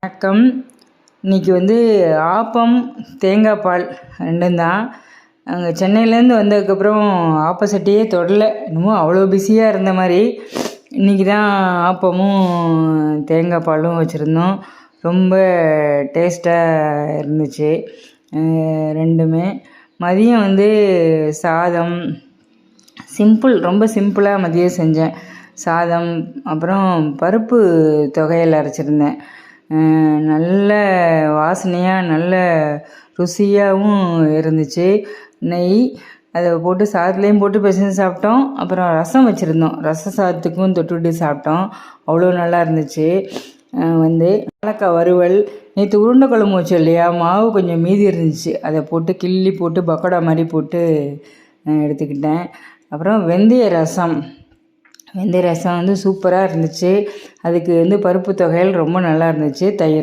வணக்கம். இன்றைக்கி ஆப்பம் தேங்காய் பால் ரெண்டும் தான். அங்கே சென்னையிலேருந்து வந்ததுக்கப்புறம் ஆப்போசிட்டையே தொடலை. என்னமோ அவ்வளோ பிஸியாக இருந்த மாதிரி. இன்றைக்கி தான் ஆப்பமும் தேங்காய் பாலும் வச்சுருந்தோம். ரொம்ப டேஸ்ட்டாக இருந்துச்சு ரெண்டுமே. மதியம் சாதம் ரொம்ப சிம்பிளாக மதியம் செஞ்சேன். சாதம், அப்புறம் பருப்பு துவையல் அரைச்சிருந்தேன். நல்ல வாசனையாக நல்ல ருசியாகவும் இருந்துச்சு. நெய் அதை போட்டு சாதத்துலேயும் போட்டு பிசைஞ்சு சாப்பிட்டோம். அப்புறம் ரசம் வச்சுருந்தோம். ரச சாதத்துக்கும் தொட்டுவிட்டு சாப்பிட்டோம். அவ்வளோ நல்லா இருந்துச்சு. வாழைக்காய் வறுவல். நேற்று உருண்டை குழம்பு வச்சோம் இல்லையா, மாவு கொஞ்சம் மீதி இருந்துச்சு. அதை போட்டு கிள்ளி போட்டு பக்கோடா மாதிரி போட்டு எடுத்துக்கிட்டேன். அப்புறம் வெந்தய ரசம் சூப்பராக இருந்துச்சு. அதுக்கு பருப்பு தொகையல் ரொம்ப நல்லா இருந்துச்சு. தயிர்.